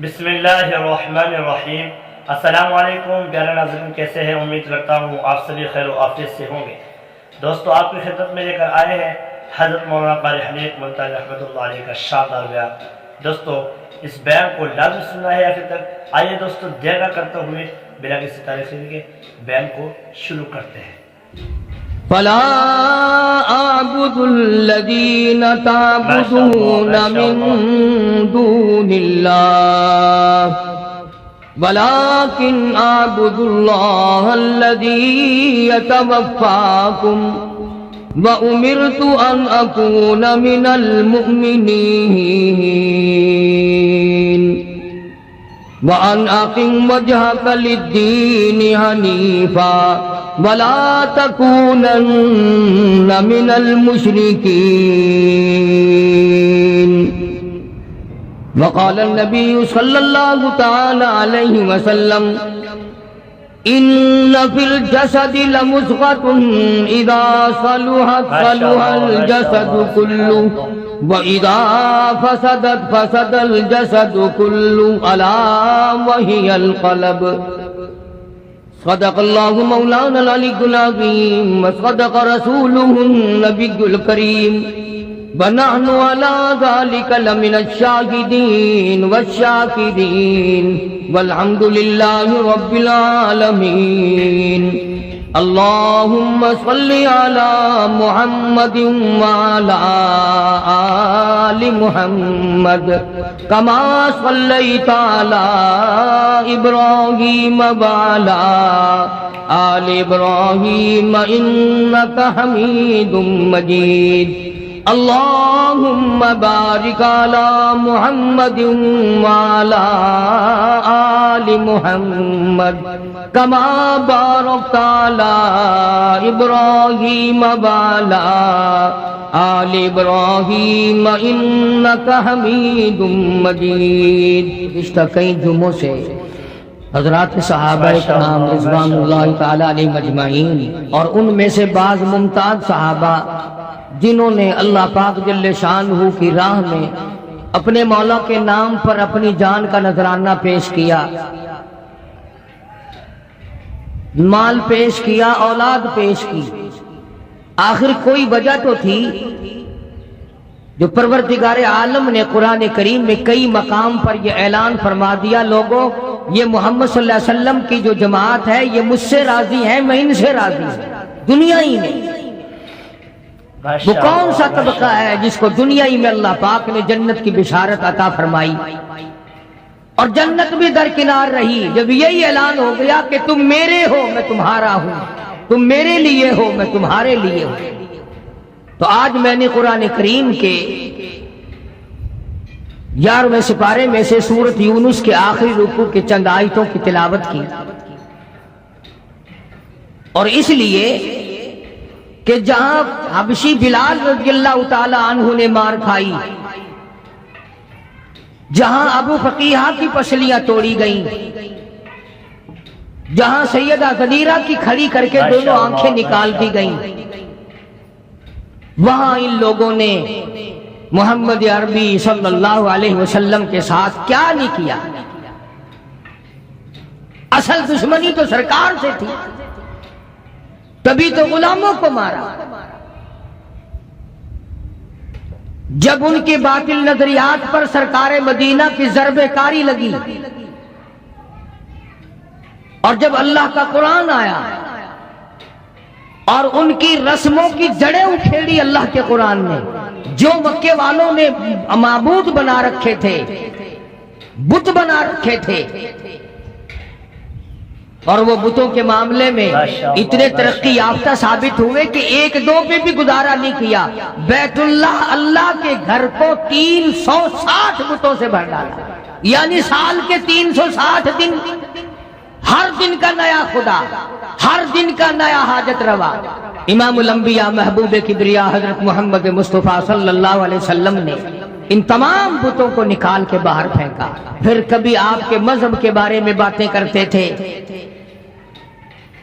بسم اللہ الرحمن الرحیم۔ السلام علیکم پیارے ناظرین، کیسے ہیں؟ امید کرتا ہوں آپ سبھی خیر و عافیت سے ہوں گے۔ دوستو، آپ کی خدمت میں لے کر آئے ہیں حضرت مولانا قاری حنیف ملتانی رحمۃ اللہ علیہ کا شاندار بیان۔ دوستو، اس بیان کو لازم سننا ہے آخر تک۔ آئیے دوستو، دیر نہ کرتے ہوئے بلا کسی تاریخی کے بیان کو شروع کرتے ہیں۔ فلا أعبد الذين تعبدون من دون الله ولكن أعبد الله الذي يتوفاكم وأمرت أن أكون من المؤمنين وأن أقم وجهك للدين حنيفا ولا تكونن من المشركين وقال النبي صلى الله تعالى عليه وسلم إن في الجسد لمضغة إذا صلحت صلح الجسد كله وإذا فسدت فسد الجسد كله ألا وهي القلب صدق الله مولانا العلي العظيم وصدق رسوله النبي الكريم ونحن على ذلك لمن الشاهدين والشاكرين والحمد لله رب العالمين اللهم صل على محمد وعلى آل محمد كما صليت على إبراهيم وعلى آل إبراهيم إنك حميد مجيد اللهم بارك على محمد وعلى آل محمد كما باركت على إبراهيم وعلى آل إبراهيم إنك حميد مجيد۔ پچھلے کئی جمعوں سے حضرات صحابہ کرام رضوان اللہ تعالی علیہ مجمعین اور ان میں سے بعض ممتاز صحابہ جنہوں نے اللہ پاک جل شانہ کی راہ میں اپنے مولا کے نام پر اپنی جان کا نذرانہ پیش کیا، مال پیش کیا، اولاد پیش کی، آخر کوئی وجہ تو تھی جو پروردگار عالم نے قرآن کریم میں کئی مقام پر یہ اعلان فرما دیا، لوگوں یہ محمد صلی اللہ علیہ وسلم کی جو جماعت ہے یہ مجھ سے راضی ہے، میں ان سے راضی ہوں۔ دنیا ہی میں وہ کون سا طبقہ ہے جس کو دنیا ہی میں اللہ پاک نے جنت کی بشارت عطا فرمائی اور جنت بھی درکنار رہی؟ جب یہی اعلان ہو گیا کہ تم میرے ہو میں تمہارا ہوں، تم میرے لیے ہو میں تمہارے لیے ہوں، تو آج میں نے قرآن کریم کے 11ویں سپارے میں سے سورۃ یونس کے آخری رکوع کے چند آیتوں کی تلاوت کی، اور اس لیے کہ جہاں حبشی بلال رضی اللہ تعالی عنہ نے مار کھائی، جہاں ابو فقیہہ کی پسلیاں توڑی گئیں، جہاں سیدہ غدیرہ کی کھڑی کر کے دونوں آنکھیں نکال دی گئیں، وہاں ان لوگوں نے محمد عربی صلی اللہ علیہ وسلم کے ساتھ کیا نہیں کیا؟ اصل دشمنی تو سرکار سے تھی، تبھی تو غلاموں کو مارا۔ جب ان کے باطل نظریات پر سرکار مدینہ کی ضرب کاری لگی اور جب اللہ کا قرآن آیا اور ان کی رسموں کی جڑیں اکھیڑی اللہ کے قرآن نے، جو مکے والوں نے معبود بنا رکھے تھے، بت بنا رکھے تھے، اور وہ بتوں کے معاملے میں اتنے ترقی یافتہ ثابت ہوئے کہ ایک دو پہ بھی گزارا نہیں کیا، بیت اللہ اللہ کے گھر کو 360 بتوں سے بھر ڈالا، یعنی سال کے 360 دن، ہر دن کا نیا خدا، ہر دن کا نیا حاجت روا۔ امام الانبیاء محبوب کبریا حضرت محمد مصطفیٰ صلی اللہ علیہ وسلم نے ان تمام بتوں کو نکال کے باہر پھینکا۔ پھر کبھی آپ کے مذہب کے بارے میں باتیں کرتے تھے،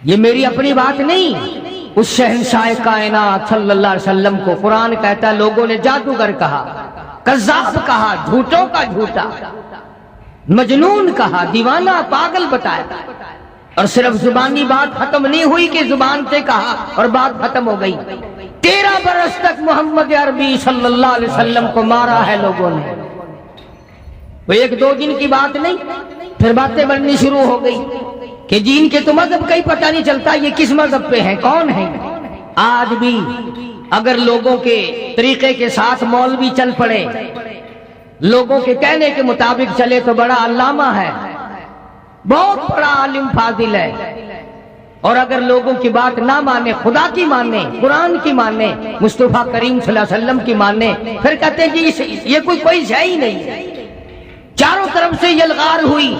یہ میری اپنی بات نہیں، اس شہنشاہ کائنات صلی اللہ علیہ وسلم کو قرآن کہتا ہے لوگوں نے جادوگر کہا، کذاب کہا، جھوٹوں کا جھوٹا، مجنون کہا، دیوانہ، پاگل بتایا، اور صرف زبانی بات ختم نہیں ہوئی کہ زبان سے کہا اور بات ختم ہو گئی۔ 13 برس تک محمد عربی صلی اللہ علیہ وسلم کو مارا ہے لوگوں نے، وہ ایک دو دن کی بات نہیں، پھر باتیں بننی شروع ہو گئی کہ جن کے تو مذہب کا ہی پتہ نہیں چلتا یہ کس مذہب پہ ہیں، کون ہیں۔ آج بھی اگر لوگوں کے طریقے کے ساتھ مولوی چل پڑے، لوگوں کے کہنے کے مطابق چلے تو بڑا علامہ ہے، بہت بڑا عالم فاضل ہے، اور اگر لوگوں کی بات نہ مانے، خدا کی مانے، قرآن کی مانے، مصطفیٰ کریم صلی اللہ علیہ وسلم کی مانے، پھر کہتے ہیں جی یہ کوئی شے ہی نہیں۔ چاروں طرف سے یلغار ہوئی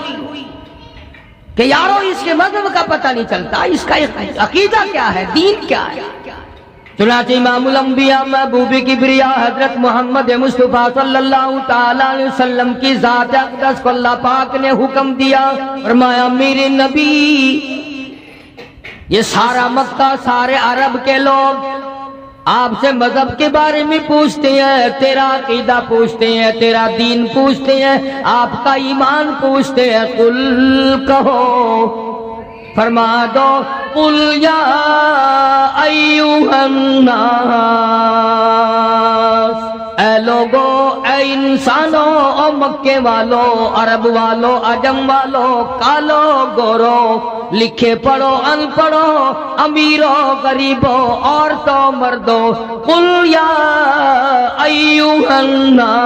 کہ یارو اس کے مذہب کا پتہ نہیں چلتا، اس کا عقیدہ کیا ہے، دین کیا ہے۔ چنانچہ امام الانبیاء محبوب کبریاء حضرت محمد مصطفیٰ صلی اللہ تعالی علیہ وسلم کی ذات اقدس کو اللہ پاک نے حکم دیا، فرمایا میرے نبی، یہ سارا مکہ، سارے عرب کے لوگ آپ سے مذہب کے بارے میں پوچھتے ہیں، تیرا عقیدہ پوچھتے ہیں، تیرا دین پوچھتے ہیں، آپ کا ایمان پوچھتے ہیں، قل کہو، فرما دو، قل یا ایھا الناس، اے لوگو، اے انسانوں، او مکے والو، عرب والو، عجم والو، کالو گورو، لکھے پڑھو ان پڑھو، امیرو غریبو، عورتوں مردو، قل یا ایھا الناس،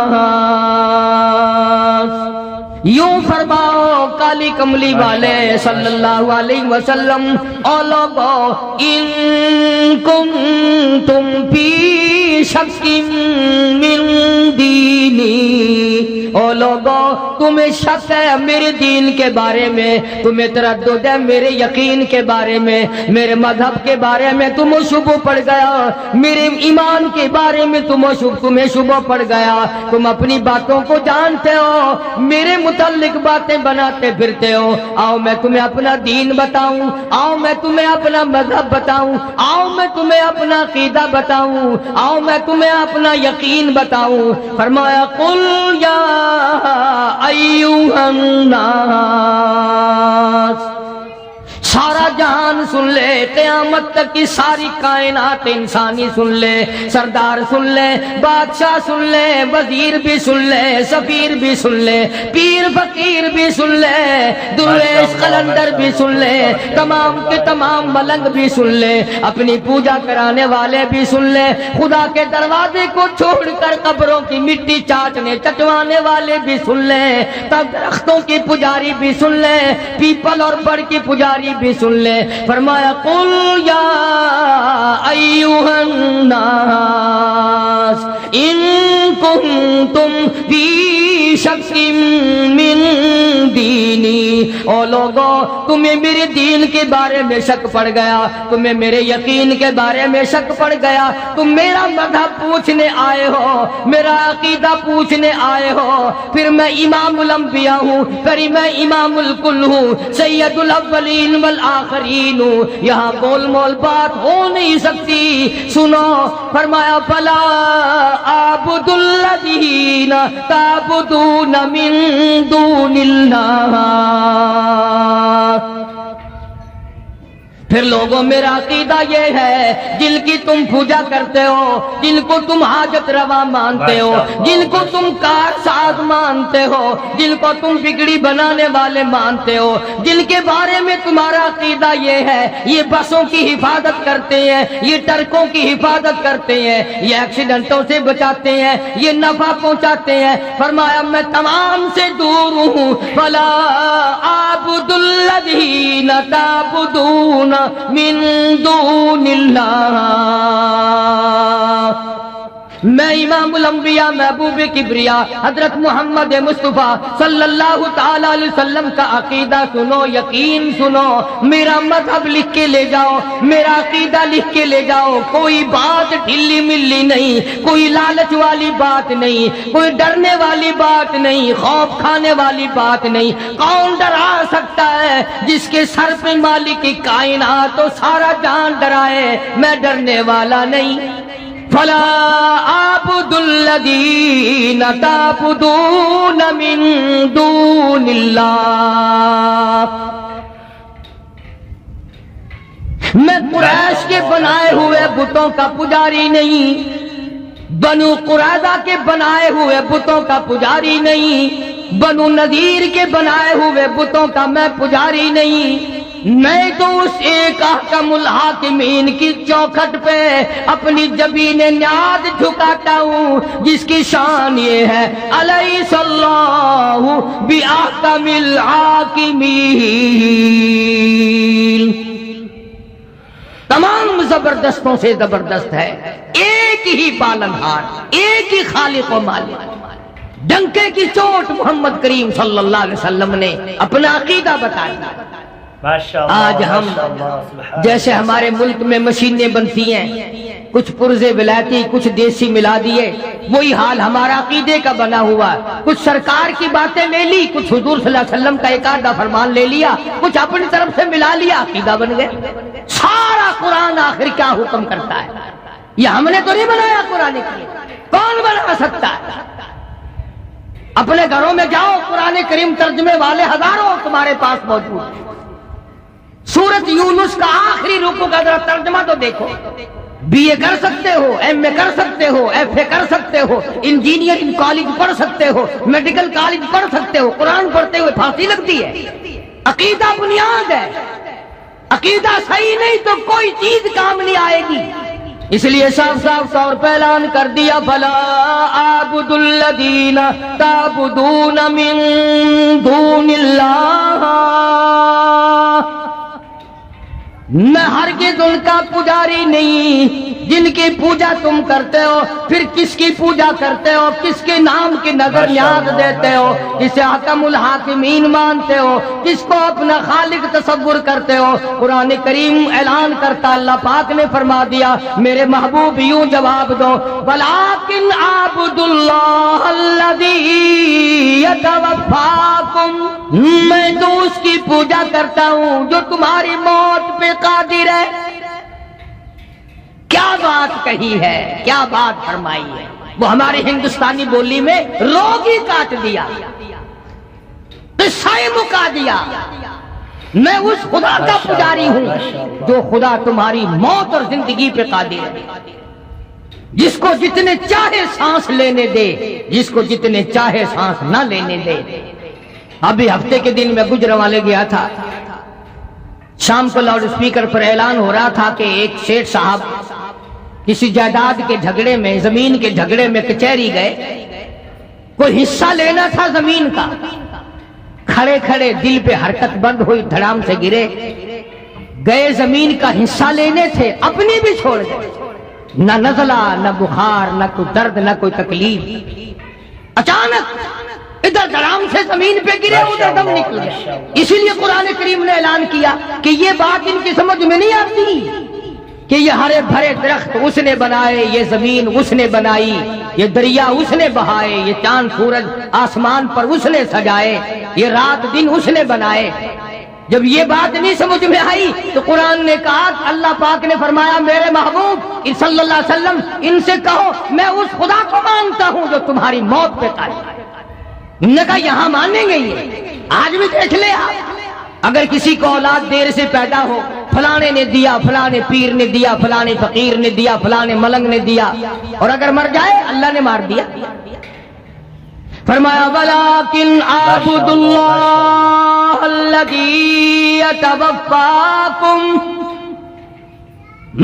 یوں فرماؤ کالی کملی والے صلی اللہ علیہ وسلم، او لوگو، ان کنتم فی شک من دینی، او لوگو تمہیں شک ہے میرے دین کے بارے میں، تمہیں تردد ہے میرے یقین کے بارے میں، میرے مذہب کے بارے میں تمہیں شبہ پڑ گیا، میرے ایمان کے بارے میں تمہیں شبہ پڑ گیا، تم اپنی باتوں کو جانتے ہو، میرے متعلق باتیں بناتے پھرتے ہو، آؤ میں تمہیں اپنا دین بتاؤں، آؤ میں تمہیں اپنا مذہب بتاؤں، آؤ میں تمہیں اپنا عقیدہ بتاؤں، آؤ میں تمہیں اپنا یقین بتاؤں۔ فرمایا قل یا ایھا الناس، سارا جہان سن لے، قیامت تک کی ساری کائنات انسانی سن لے، سردار سن لے، بادشاہ سن لے، وزیر بھی سن لے، سفیر بھی سن لے، پیر فقیر بھی سن لے، درویش قلندر بھی سن لے، تمام کے تمام ملنگ بھی سن لے، اپنی پوجا کرانے والے بھی سن لے، خدا کے دروازے کو چھوڑ کر قبروں کی مٹی چاٹنے چٹوانے والے بھی سن لے، تب درختوں کی پجاری بھی سن لے، پیپل اور بڑ کی پجاری بھی سن لے۔ فرمایا قل یا ایھا الناس ان کنتم فی شک من دینی، او لوگو تمہیں میرے دین کے بارے میں شک پڑ گیا، تمہیں میرے یقین کے بارے میں شک پڑ گیا، تم میرا مذہب پوچھنے آئے ہو، میرا عقیدہ پوچھنے آئے ہو، پھر میں امام الانبیاء ہوں، پھر میں امام الکل ہوں، سید الاولین والآخرین ہوں، یہاں گول مول بات ہو نہیں سکتی۔ سنو، فرمایا فلا اعبد الذین تعبدون من دون اللہ، پھر لوگوں میرا عقیدہ یہ ہے، جن کی تم پوجا کرتے ہو، جن کو تم حاجت روا مانتے ہو، جن کو تم کار ساز مانتے ہو، جن کو تم بگڑی بنانے والے مانتے ہو، جن کے بارے میں تمہارا عقیدہ یہ ہے یہ بسوں کی حفاظت کرتے ہیں، یہ ٹرکوں کی حفاظت کرتے ہیں، یہ ایکسیڈنٹوں سے بچاتے ہیں، یہ نفع پہنچاتے ہیں، فرمایا میں تمام سے دور ہوں۔ فلا اعبد الذین تعبدون من دون اللہ، میں امام الانبیاء محبوب کبریاء حضرت محمد مصطفیٰ صلی اللہ تعالی علیہ وسلم کا عقیدہ سنو، یقین سنو، میرا مذہب لکھ کے لے جاؤ، میرا عقیدہ لکھ کے لے جاؤ، کوئی بات ڈھیلی ملی نہیں، کوئی لالچ والی بات نہیں، کوئی ڈرنے والی بات نہیں، خوف کھانے والی بات نہیں۔ کون ڈرا سکتا ہے جس کے سر پہ مالک کی کائنات تو سارا جہان ڈرائے؟ میں ڈرنے والا نہیں۔ فلا اعبد الذین تعبدون من دون اللہ، میں قریش کے بنائے ہوئے بتوں کا پجاری نہیں، بنو قریظہ کے بنائے ہوئے بتوں کا پجاری نہیں، بنو نذیر کے بنائے ہوئے بتوں کا میں پجاری نہیں، میں تو اس ایک احکم الحاکمین کی چوکھٹ پہ اپنی جبین نیاز جھکاتا ہوں جس کی شان یہ ہے الیس اللہ باحکم الحاکمین، تمام زبردستوں سے زبردست ہے، ایک ہی پالنہار، ایک ہی خالق و مالک۔ ڈنکے کی چوٹ محمد کریم صلی اللہ علیہ وسلم نے اپنا عقیدہ بتایا۔ آج ہم جیسے ہمارے ملک میں مشینیں بنتی ہیں، کچھ پرزے ولایتی کچھ دیسی ملا دیے، وہی حال ہمارا عقیدے کا بنا ہوا، کچھ سرکار کی باتیں لے لی، کچھ حضور صلی اللہ علیہ وسلم کا ایک آدھا فرمان لے لیا، کچھ اپنی طرف سے ملا لیا، عقیدہ بن گئے۔ سارا قرآن آخر کیا حکم کرتا ہے؟ یہ ہم نے تو نہیں بنایا قرآن کریم، کون بنا سکتا ہے؟ اپنے گھروں میں جاؤ، قرآن کریم ترجمے والے ہزاروں تمہارے پاس موجود ہیں۔ سورۃ یونس کا آخری رکوع کا ذرا ترجمہ تو دیکھو، بی اے کر سکتے ہو، ایم اے کر سکتے ہو، ایف اے کر سکتے ہو، انجینئرنگ کالج پڑھ سکتے ہو، میڈیکل کالج پڑھ سکتے ہو، قرآن پڑھتے ہوئے پھانسی لگتی ہے۔ عقیدہ بنیاد ہے، عقیدہ صحیح نہیں تو کوئی چیز کام نہیں آئے گی۔ اس لیے صاف صاف طور پہ اعلان کر دیا فلا اعبد الذین تعبدون من دون اللہ، میں ہرگز ان کا پجاری نہیں جن کی پوجا تم کرتے ہو۔ پھر کس کی پوجا کرتے ہو؟ کس کے نام کی نظر نیاز دیتے ہو؟ جسے حکم الحاکمین مانتے ہو، کس کو اپنا خالق تصور کرتے ہو؟ قرآن کریم اعلان کرتا اللہ پاک نے فرما دیا میرے محبوب یوں جواب دو وَلَٰكِنْ أَعْبُدُ اللَّهَ الَّذِي يَتَوَفَّاكُمْ، میں تو اس کی پوجا کرتا ہوں جو تمہاری موت پہ قادر ہے۔ کیا بات کہی ہے، کیا بات فرمائی ہے! وہ ہماری ہندوستانی بولی میں روگ ہی کاٹ دیا، قصہ ہی مکا دیا۔ میں اس خدا کا پجاری ہوں جو خدا تمہاری موت اور زندگی پہ قادر ہے، جس کو جتنے چاہے سانس لینے دے، جس کو جتنے چاہے سانس نہ لینے دے۔ ابھی ہفتے کے دن میں گجرانوالے گیا تھا، شام کو لاؤڈ اسپیکر پر اعلان ہو رہا تھا کہ ایک شیخ صاحب کسی جائیداد کے جھگڑے میں، زمین کے جھگڑے میں کچہری گئے، کوئی حصہ لینا تھا زمین کا، کھڑے کھڑے دل پہ حرکت بند ہوئی، دھڑام سے گرے، گئے زمین کا حصہ لینے تھے، اپنی بھی چھوڑ گئے، نہ نزلہ نہ بخار نہ کوئی درد نہ کوئی تکلیف، اچانک ادھر دھڑام سے زمین پہ گرے، ادھر دم نکل گیا۔ اسی لیے قرآن کریم نے اعلان کیا کہ یہ بات ان کی سمجھ میں نہیں آتی کہ یہ ہرے بھرے درخت اس نے بنائے، یہ زمین اس نے بنائی، یہ دریا اس نے بہائے، یہ چاند سورج آسمان پر اس نے سجائے، یہ رات دن اس نے بنائے۔ جب یہ بات نہیں سمجھ میں آئی تو قرآن نے کہا، اللہ پاک نے فرمایا میرے محبوب صلی اللہ علیہ وسلم ان سے کہو میں اس خدا کو مانتا ہوں جو تمہاری موت پہ قادر ہے۔ انہوں نے کہا یہاں مانیں گے، یہ آج بھی دیکھ لے آپ، اگر کسی کو اولاد دیر سے پیدا ہو، فلانے نے دیا، فلانے پیر نے دیا، فلانے فقیر نے دیا، فلانے ملنگ نے دیا، اور اگر مر جائے اللہ نے مار دیا۔ فرمایا وَلَٰكِنْ أَعْبُدُ اللَّهَ الَّذِي يَتَوَفَّاكُمْ،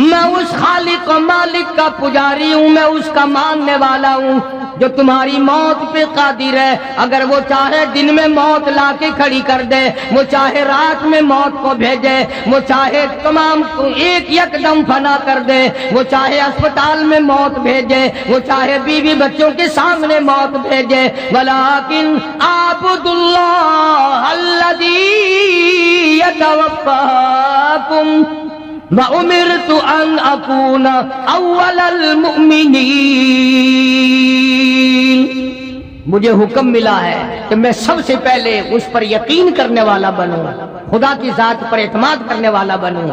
میں اس خالق و مالک کا پجاری ہوں، میں اس کا ماننے والا ہوں جو تمہاری موت پہ قادر ہے۔ اگر وہ چاہے دن میں موت لا کے کھڑی کر دے، وہ چاہے رات میں موت کو بھیجے، وہ چاہے تمام ایک یکدم فنا کر دے، وہ چاہے اسپتال میں موت بھیجے، وہ چاہے بیوی بچوں کے سامنے موت بھیجے۔ وَلَٰكِنْ أَعْبُدُ اللَّهَ الَّذِي يَتَوَفَّاكُمْ وَأُمِرْتُ أَنْ أَكُونَ أَوَّلَ الْمُؤْمِنِينَ۔ مجھے حکم ملا ہے کہ میں سب سے پہلے اس پر یقین کرنے والا بنوں، خدا کی ذات پر اعتماد کرنے والا بنوں،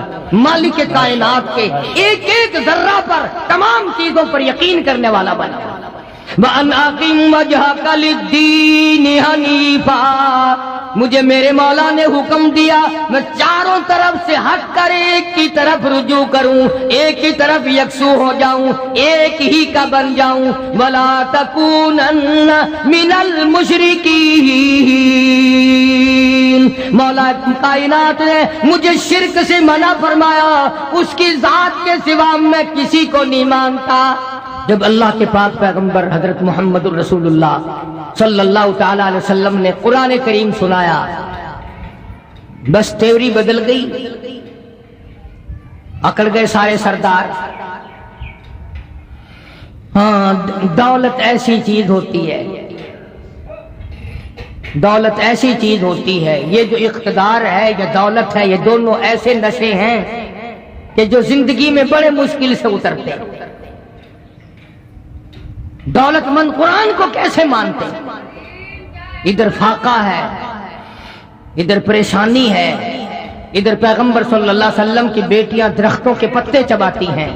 مالک کائنات کے ایک ایک ذرہ پر، تمام چیزوں پر یقین کرنے والا بنوں۔ وَأَنْ أَقِمْ وَجْهَكَ لِلدِّينِ حَنِيفًا، مجھے میرے مولا نے حکم دیا میں چاروں طرف سے ہٹ کر ایک کی طرف رجوع کروں، ایک کی طرف یکسو ہو جاؤں، ایک ہی کا بن جاؤں۔ وَلَا تَكُونَنَّ مِنَ الْمُشْرِكِينَ، مولا کائنات نے مجھے شرک سے منع فرمایا، اس کی ذات کے سوا میں کسی کو نہیں مانتا۔ جب اللہ کے پاک پیغمبر حضرت محمد الرسول اللہ صلی اللہ تعالی علیہ وسلم نے قرآن کریم سنایا، بس تیوری بدل گئی، اکڑ گئے سارے سردار۔ ہاں، دولت ایسی چیز ہوتی ہے، دولت ایسی چیز ہوتی ہے، یہ جو اقتدار ہے یا دولت ہے، یہ دونوں ایسے نشے ہیں کہ جو زندگی میں بڑے مشکل سے اترتے ہیں۔ دولت مند قرآن کو کیسے مانتے؟ ادھر فاقہ ہے، ادھر پریشانی ہے، ادھر پیغمبر صلی اللہ علیہ وسلم کی بیٹیاں درختوں کے پتے چباتی ہیں،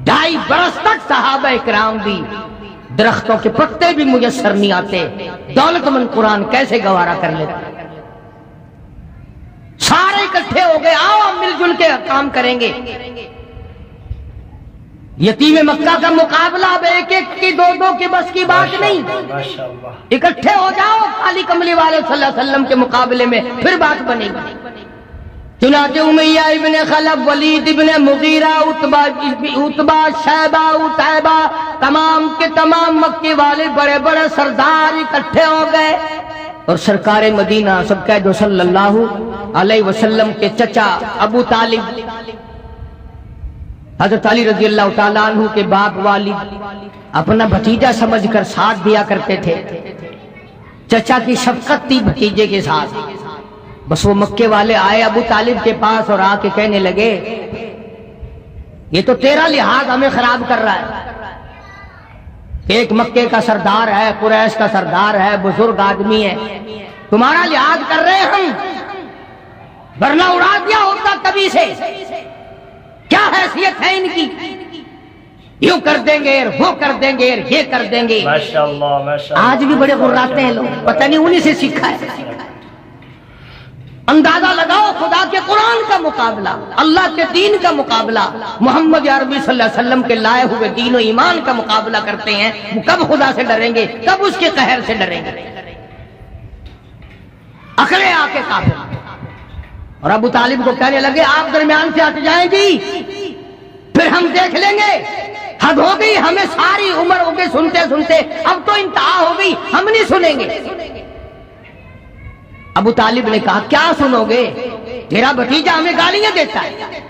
2.5 برس تک صحابہ اکرام بھی درختوں کے پتے بھی میسر نہیں آتے، دولت مند قرآن کیسے گوارا کر لیتے؟ سارے اکٹھے ہو گئے، آؤ ہم مل جل کے کام کریں گے۔ یتیم مکہ کا مقابلہ اب ایک ایک کی 2 کی بس کی بات نہیں، اکٹھے ہو جاؤ خالی کملی والے صلی اللہ علیہ وسلم کے مقابلے میں، پھر بات بنے گی۔ چنانچہ امیہ ابن خلف، ولید ابن مغیرہ، عتبہ، شیبہ، عتیبہ، تمام کے تمام مکے والے بڑے بڑے سردار اکٹھے ہو گئے، اور سرکار مدینہ سب کہہ دو صلی اللہ علیہ وسلم کے چچا ابو طالب، حضرت علی رضی اللہ تعالیٰ عنہ کے باپ والد، اپنا بھتیجا سمجھ کر ساتھ دیا کرتے تھے۔ چچا کی شفقت تھی بھتیجے کے ساتھ۔ بس وہ مکے والے آئے ابو طالب کے پاس اور آ کے کہنے لگے، یہ تو تیرا لحاظ ہمیں خراب کر رہا ہے، ایک مکے کا سردار ہے، قریش کا سردار ہے، بزرگ آدمی ہے، تمہارا لحاظ کر رہے ہم، ورنہ اڑا دیا ہوتا کبھی سے، کیا حیثیت ہے ان کی، یوں کر دیں گے وہ کر دیں گے یہ کر دیں گے۔ آج بھی بڑے غراتے ہیں لوگ، پتہ نہیں انہی سے سیکھا ہے۔ اندازہ لگاؤ، خدا کے قرآن کا مقابلہ، اللہ کے دین کا مقابلہ، محمد عربی صلی اللہ علیہ وسلم کے لائے ہوئے دین و ایمان کا مقابلہ کرتے ہیں، کب خدا سے ڈریں گے، کب اس کے قہر سے ڈریں گے؟ اکڑے آ کے کافر، اور ابو طالب کو کہنے لگے آپ درمیان سے ہٹ جائیں گی پھر ہم دیکھ لیں گے، حد ہو گئی، ہمیں ساری عمر ہو گئی سنتے سنتے، اب تو انتہا ہو گئی، ہم نہیں سنیں گے۔ ابو طالب نے کہا کیا سنو گے؟ تیرا بھتیجا ہمیں گالیاں دیتا ہے،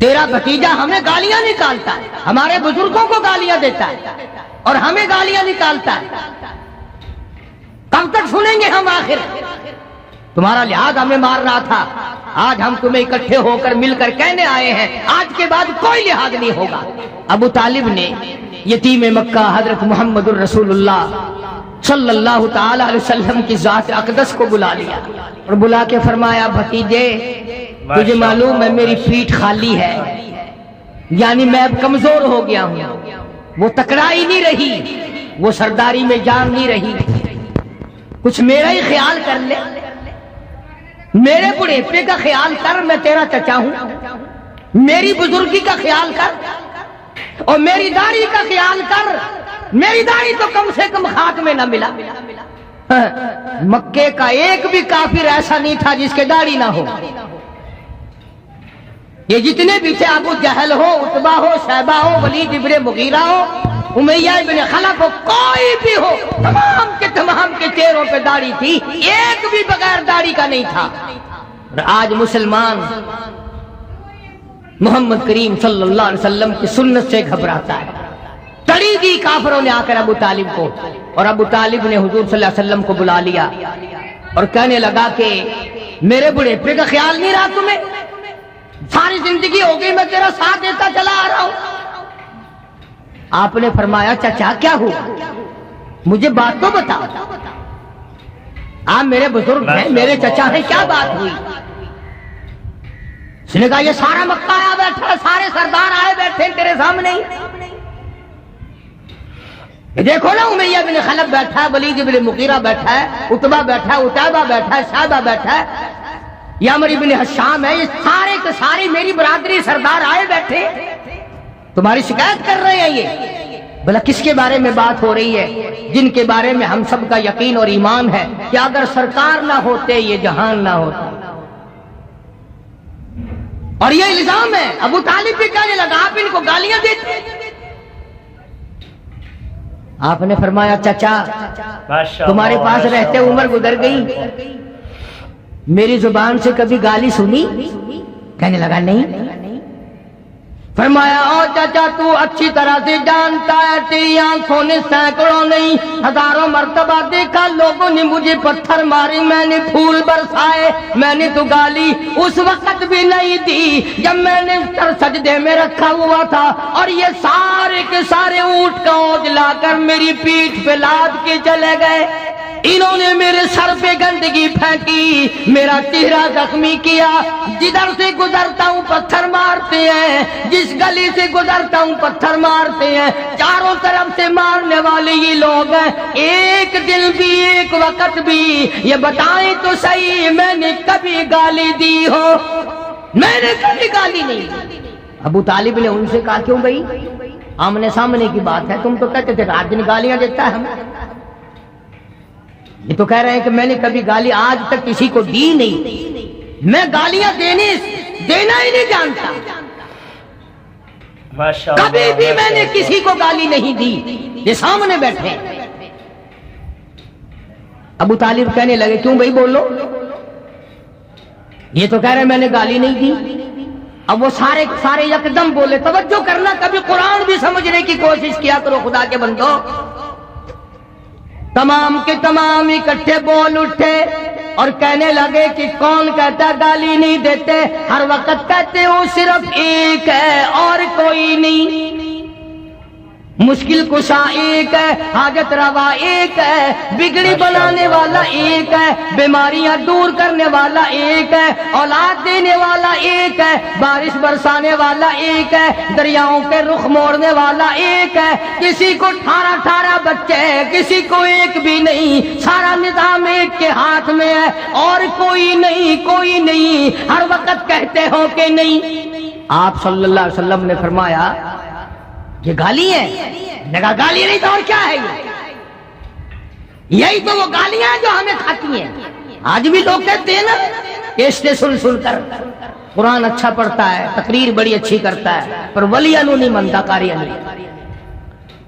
تیرا بھتیجا ہمیں گالیاں نکالتا ہے، ہمارے بزرگوں کو گالیاں دیتا ہے اور ہمیں گالیاں نکالتا ہے، کب تک سنیں گے ہم؟ آخر تمہارا لحاظ ہمیں مار رہا تھا، آج ہم تمہیں اکٹھے ہو کر مل کر کہنے آئے ہیں آج کے بعد کوئی لحاظ نہیں ہوگا۔ ابو طالب نے یتیم مکہ حضرت محمد الرسول اللہ صلی اللہ تعالی علیہ وسلم کی ذات اقدس کو بلا لیا اور بلا کے فرمایا بھتیجے تجھے معلوم ہے میری پیٹھ خالی ہے، یعنی میں اب کمزور ہو گیا ہوں، وہ تکڑائی نہیں رہی، وہ سرداری میں جان نہیں رہی، کچھ میرا ہی خیال کر لے، میرے بڑھیپے کا خیال کر، میں تیرا چچا ہوں، میری بزرگی کا خیال کر اور میری داڑھی کا خیال کر، میری داڑھی تو کم سے کم خاک میں نہ ملا۔ مکے کا ایک بھی کافر ایسا نہیں تھا جس کے داڑھی نہ ہو، یہ جتنے بھی تھے، ابو جہل ہو، عتبہ ہو، شیبہ ہو، ولید ابن مغیرہ ہو، امیہ ابن خلف ہو، کوئی بھی ہو، تمام کے چہروں پہ داڑھی تھی، ایک بھی بغیر داڑھی کا نہیں تھا۔ اور آج مسلمان محمد کریم صلی اللہ علیہ وسلم کی سنت سے گھبراتا ہے۔ تڑی دی کافروں نے آ کر ابو طالب کو، اور ابو طالب نے حضور صلی اللہ علیہ وسلم کو بلا لیا اور کہنے لگا کہ میرے بڑھیپے کا خیال نہیں رہا تمہیں، ساری زندگی ہو گئی میں تیرا ساتھ دیتا چلا آ رہا ہوں، آپ نے فرمایا چچا کیا ہوا، مجھے بات تو بتاؤ، آپ میرے بزرگ ہیں، میرے چچا ہیں، کیا بات ہوئی؟ اس نے کہا یہ سارا مکہ آیا بیٹھا، سارے سردار آئے بیٹھے تیرے سامنے ہی، دیکھو نا امیہ بن خلف بیٹھا ہے، ولید بن مغیرہ بیٹھا ہے، عتبہ بیٹھا ہے، عتیبہ بیٹھا ہے، شیبہ بیٹھا ہے، یامر بن حشام ہے، یہ سارے کے سارے میری برادری سردار آئے بیٹھے، تمہاری شکایت کر رہے ہیں یہ، بھلا کس کے بارے میں بات ہو رہی ہے؟ جن کے بارے میں ہم سب کا یقین اور ایمان ہے کہ اگر سرکار نہ ہوتے یہ جہان نہ ہوتا، اور یہ الزام ہے۔ ابو طالب بھی کہنے لگا آپ ان کو گالیاں دیتے، آپ نے فرمایا چچا تمہارے پاس رہتے عمر گزر گئی، میری زبان سے کبھی گالی سنی؟ کہنے لگا نہیں۔ فرمایا او چچا تو اچھی طرح سے جانتا ہے تیری آنکھوں نے سینکڑوں نہیں ہزاروں مرتبہ دیکھا لوگوں نے مجھے پتھر مارے، میں نے پھول برسائے، میں نے تو گالی اس وقت بھی نہیں دی جب میں نے سر سجدے میں رکھا ہوا تھا، اور یہ سارے کے سارے اونٹ کا اونج لا کر میری پیٹھ پہ لاد کے چلے گئے، انہوں نے میرے سر پہ گندگی پھینکی، میرا چہرہ زخمی کیا، جدھر سے گزرتا ہوں پتھر مارتے ہیں، جس گلی سے گزرتا ہوں پتھر مارتے ہیں، چاروں طرف سے مارنے والے یہ لوگ ہیں، ایک دن بھی ایک وقت بھی یہ بتائیں تو صحیح میں نے کبھی گالی دی ہو؟ میں نے کبھی گالی نہیں دی۔ ابو طالب نے ان سے کہا کیوں بھائی، آمنے سامنے کی بات ہے، تم تو کہتے تھے رات دن گالیاں دیتا ہے ہمیں، یہ تو کہہ رہے ہیں کہ میں نے کبھی گالی آج تک کسی کو دی نہیں، میں گالیاں دینا ہی نہیں جانتا، کبھی بھی میں نے کسی کو گالی نہیں دی، یہ سامنے بیٹھے۔ ابو طالب کہنے لگے کیوں بھائی بولو، یہ تو کہہ رہے ہیں میں نے گالی نہیں دی۔ اب وہ سارے یکدم بولے، توجہ کرنا، کبھی قرآن بھی سمجھنے کی کوشش کیا کرو خدا کے بندو۔ تمام کے تمام اکٹھے بول اٹھے اور کہنے لگے کہ کون کہتا گالی نہیں دیتے، ہر وقت کہتے ہو صرف ایک ہے اور کوئی نہیں، مشکل کشا ایک ہے، حاجت روا ایک ہے، بگڑی بنانے والا ایک ہے، بیماریاں دور کرنے والا ایک ہے، اولاد دینے والا ایک ہے، بارش برسانے والا ایک ہے، دریاؤں کے رخ موڑنے والا ایک ہے، کسی کو 18 بچے ہیں، کسی کو ایک بھی نہیں، سارا نظام ایک کے ہاتھ میں ہے اور کوئی نہیں، ہر وقت کہتے ہو کہ نہیں۔ آپ صلی اللہ علیہ وسلم نے فرمایا یہ گالی ہے؟ نگا گالی نہیں تو اور کیا ہے یہی تو وہ گالیاں ہیں جو ہمیں کھاتی ہیں۔ آج بھی لوگ کہتے ہیں نا کیسٹیں سن کر قرآن اچھا پڑھتا ہے، تقریر بڑی اچھی کرتا ہے، پر ولیاں نہیں مانتا، کاریاں نہیں۔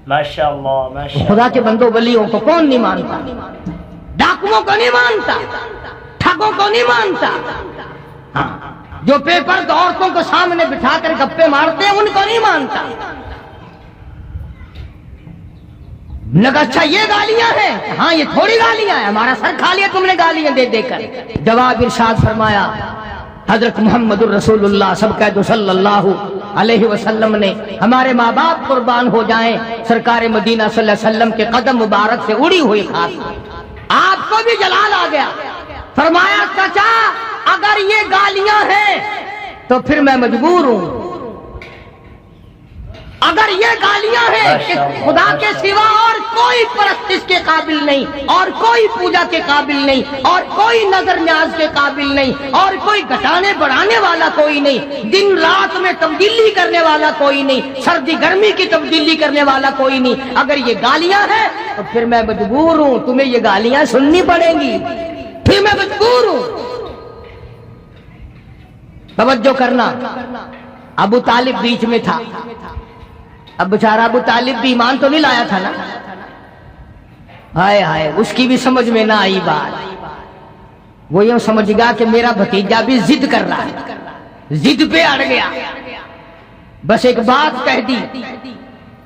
ماشاءاللہ خدا کے بندوں ولیوں کو کون نہیں مانتا؟ ڈاکوؤں کو نہیں مانتا، ٹھگوں کو نہیں مانتا، ہاں جو پیپر عورتوں کو سامنے بٹھا کر گپے مارتے ہیں ان کو نہیں مانتا۔ لگا اچھا یہ گالیاں ہیں؟ ہاں یہ تھوڑی گالیاں ہیں، ہمارا سر کھا لیا تم نے گالیاں دے کر۔ جواب ارشاد فرمایا حضرت محمد الرسول اللہ سب کہہ دو صلی اللہ علیہ وسلم نے، ہمارے ماں باپ قربان ہو جائیں، سرکار مدینہ صلی اللہ علیہ وسلم کے قدم مبارک سے اڑی ہوئی خاص آپ کو بھی جلال آ گیا۔ فرمایا چچا اگر یہ گالیاں ہیں تو پھر میں مجبور ہوں، اگر یہ گالیاں ہیں کہ خدا کے سوا اور کوئی پرستش کے قابل نہیں، اور کوئی پوجا کے قابل نہیں، اور کوئی نظر نیاز کے قابل نہیں، اور کوئی گھٹانے بڑھانے والا کوئی نہیں، دن رات میں تبدیلی کرنے والا کوئی نہیں، سردی گرمی کی تبدیلی کرنے والا کوئی نہیں، اگر یہ گالیاں ہیں تو پھر میں مجبور ہوں، تمہیں یہ گالیاں سننی پڑیں گی، پھر میں مجبور ہوں۔ توجہ کرنا، ابو طالب بیچ میں تھا، اب بیچارہ ابو طالب بھی ایمان تو نہیں لایا تھا نا، ہائے ہائے اس کی بھی سمجھ میں نہ آئی بات، وہ یہ سمجھ گیا کہ میرا بھتیجا بھی ضد کر رہا ہے، ضد پہ اڑ گیا، بس ایک بات کہہ دی،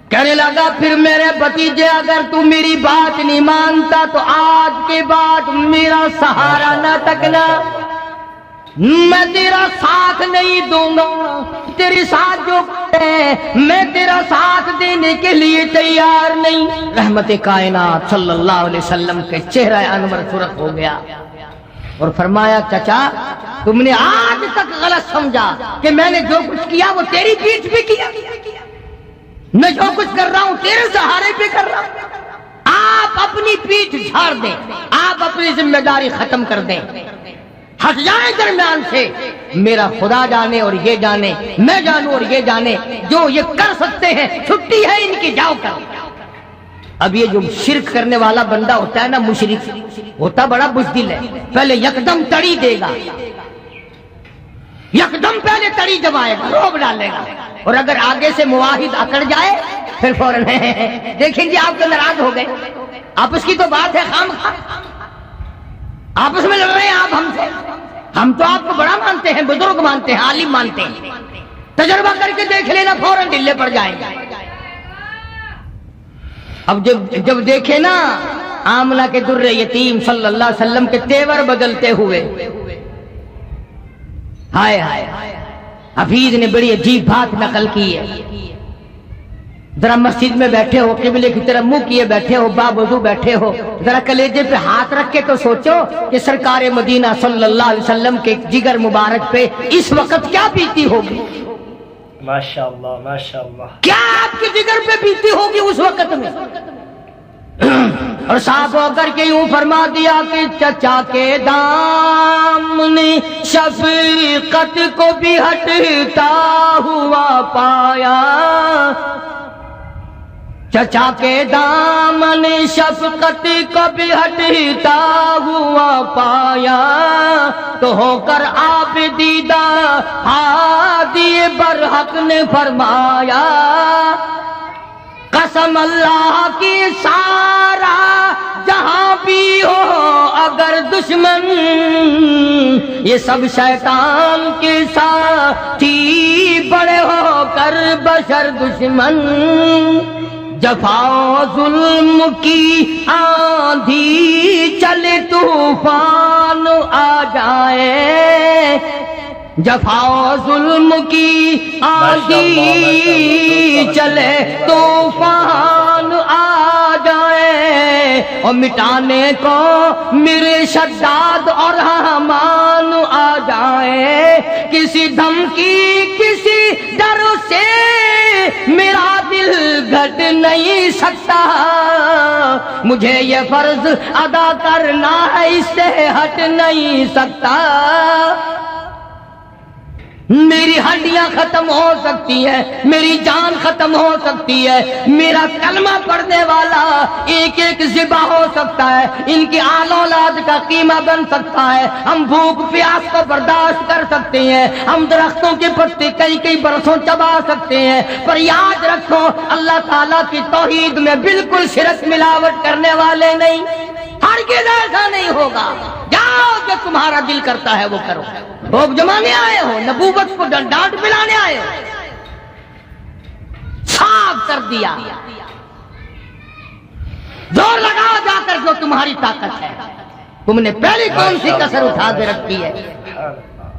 کہنے لگا پھر میرے بھتیجے اگر تو میری بات نہیں مانتا تو آج کے بعد میرا سہارا نہ تکنا، میں تیرا ساتھ نہیں دوں گا، تیری ساتھ جو ہے میں تیرا ساتھ دینے کے لیے تیار نہیں۔ رحمت کائنات صلی اللہ علیہ وسلم کے چہرہ انور سرخ ہو گیا اور فرمایا چچا تم نے آج تک غلط سمجھا کہ میں نے جو کچھ کیا وہ تیری پیٹھ پہ کیا، میں جو کچھ کر رہا ہوں تیرے سہارے پہ کر رہا ہوں۔ آپ اپنی پیٹھ جھاڑ دیں، آپ اپنی ذمہ داری ختم کر دیں، ہٹ جائیں درمیان سے۔ میرا خدا جانے اور یہ جانے، میں جانوں اور یہ جانے، جو یہ کر سکتے ہیں چھٹی ہے ان کی، جاؤ کر۔ اب یہ جو شرک کرنے والا بندہ ہوتا ہے نا، مشرک ہوتا بڑا بزدل ہے، پہلے یکدم تڑی دے گا، یکدم پہلے تڑی دبائے گا، روب ڈالے گا، اور اگر آگے سے مواحد اکڑ جائے پھر فوراً دیکھیں جی آپ تو ناراض ہو گئے، آپس کی تو بات ہے، خام آپس میں لڑ رہے ہیں آپ ہم سے، ہم تو آپ کو بڑا مانتے ہیں، بزرگ مانتے ہیں، عالم مانتے ہیں، تجربہ کر کے دیکھ لینا فوراً ڈلے پڑ جائیں گے۔ اب جب دیکھے نا آمنہ کے در یتیم صلی اللہ علیہ وسلم کے تیور بدلتے ہوئے، ہائے ہائے، حفیظ نے بڑی عجیب بات نقل کی ہے۔ ذرا مسجد میں بیٹھے ہو، قبلے کی طرف منہ کیے بیٹھے ہو، باوضو بیٹھے ہو، ذرا کلیجے پہ ہاتھ رکھ کے تو سوچو کہ سرکار مدینہ صلی اللہ علیہ وسلم کے جگر مبارک پہ اس وقت کیا بیتی ہوگی، ماشاءاللہ ماشاءاللہ، کیا آپ کے جگر پہ بیتی ہوگی اس وقت میں۔ اور صاف ہو کر کے یوں فرما دیا کہ چچا کے دامن شفقت کو بھی ہٹتا ہوا پایا، چچا کے دامن شفقت کو بھی ہٹتا ہوا پایا، تو ہو کر آپ دیدہ ہادی برحق نے فرمایا، قسم اللہ کی سارا جہاں بھی ہو اگر دشمن، یہ سب شیطان کے ساتھی بڑے ہو کر بشر دشمن، جفا و ظلم کی آندھی چلے طوفان آ جائے، جفا و ظلم کی آندھی چلے طوفان آ جائے، اور مٹانے کو میرے شداد اور حمان آ جائے، کسی دھمکی کسی ڈر سے میرا دل گھٹ نہیں سکتا، مجھے یہ فرض ادا کرنا ہے، اس سے ہٹ نہیں سکتا۔ میری ہڈیاں ختم ہو سکتی ہے، میری جان ختم ہو سکتی ہے، میرا کلمہ پڑھنے والا ایک ایک ذبح ہو سکتا ہے، ان کی آل اولاد کا قیمہ بن سکتا ہے، ہم بھوک پیاس کو برداشت کر سکتے ہیں، ہم درختوں کے پتے کئی برسوں چبا سکتے ہیں، پر یاد رکھو اللہ تعالیٰ کی توحید میں بالکل شرک ملاوٹ کرنے والے نہیں، ہرگز ایسا نہیں ہوگا۔ جاؤ جو تمہارا دل کرتا ہے وہ کرو، بھوک جمانے آئے ہو، نبوت کو ڈانٹ پلانے آئے ہو، صاف کر دیا، زور لگاؤ جا کر جو تمہاری طاقت ہے۔ تم نے پہلی کون سی کسر اٹھا کے رکھی ہے؟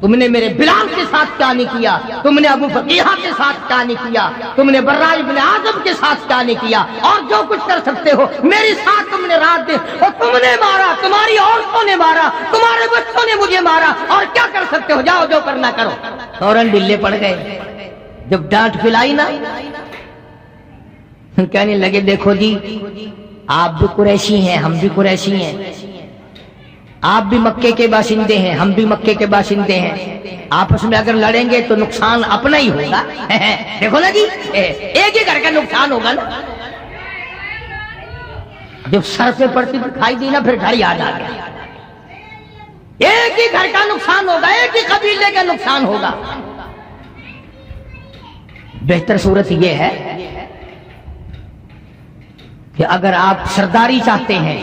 تم نے میرے بلال کے ساتھ کیا نہیں کیا، تم نے ابو فقیہ کے ساتھ کیا نہیں کیا، تم نے برا ابن عازب کے ساتھ کیا نہیں کیا، اور جو کچھ کر سکتے ہو میری ساتھ تم نے رات دن، اور تم نے مارا، تمہاری عورتوں نے مارا، تمہارے بچوں نے مجھے مارا، اور کیا کر سکتے ہو، جاؤ جو کرنا کرو۔ فوراً ڈلے پڑ گئے، جب ڈانٹ پلائی نا کہنے لگے دیکھو جی آپ بھی قریشی ہیں، ہم بھی قریشی ہیں، آپ بھی مکے کے باشندے ہیں، ہم بھی مکے کے باشندے ہیں، آپس میں اگر لڑیں گے تو نقصان اپنا ہی ہوگا۔ دیکھو نا جی ایک ہی گھر کا نقصان ہوگا نا۔ جب سر پہ پڑتی دکھائی دی نا پھر گھر یاد آ گیا، ایک ہی گھر کا نقصان ہوگا، ایک ہی قبیلے کا نقصان ہوگا۔ بہتر صورت یہ ہے کہ اگر آپ سرداری چاہتے ہیں،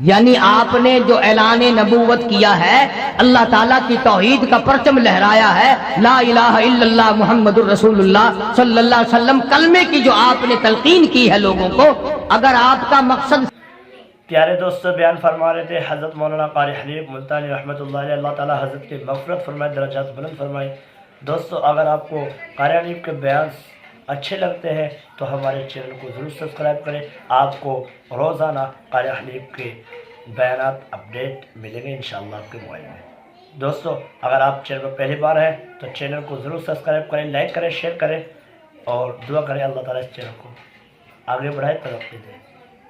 یعنی آپ نے جو اعلان نبوت کیا ہے، اللہ تعالیٰ کی توحید کا پرچم لہرایا ہے، لا الہ الا اللہ محمد الرسول اللہ صلی اللہ علیہ وسلم، کلمے کی جو آپ نے تلقین کی ہے لوگوں کو، اگر آپ کا مقصد پیارے دوستو بیان فرما رہے تھے حضرت مولانا قاری حنیف ملتانی رحمۃ اللہ علیہ، اللہ تعالیٰ حضرت کی مغفرت فرمائے، درجات بلند فرمائے۔ دوستو اگر آپ کو قاری حنیف کے بیان اچھے لگتے ہیں تو ہمارے چینل کو ضرور سبسکرائب کریں، آپ کو روزانہ قاری حنیف کے بیانات اپڈیٹ ملیں گے انشاءاللہ آپ کے موبائل میں۔ دوستو اگر آپ چینل پر پہلی بار ہیں تو چینل کو ضرور سبسکرائب کریں، لائک کریں، شیئر کریں اور دعا کریں اللہ تعالیٰ اس چینل کو آگے بڑھائے، ترقی دے۔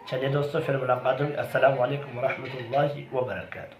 چلیے دوستو پھر ملاقات ہوگی۔ السلام علیکم ورحمۃ اللہ وبرکاتہ۔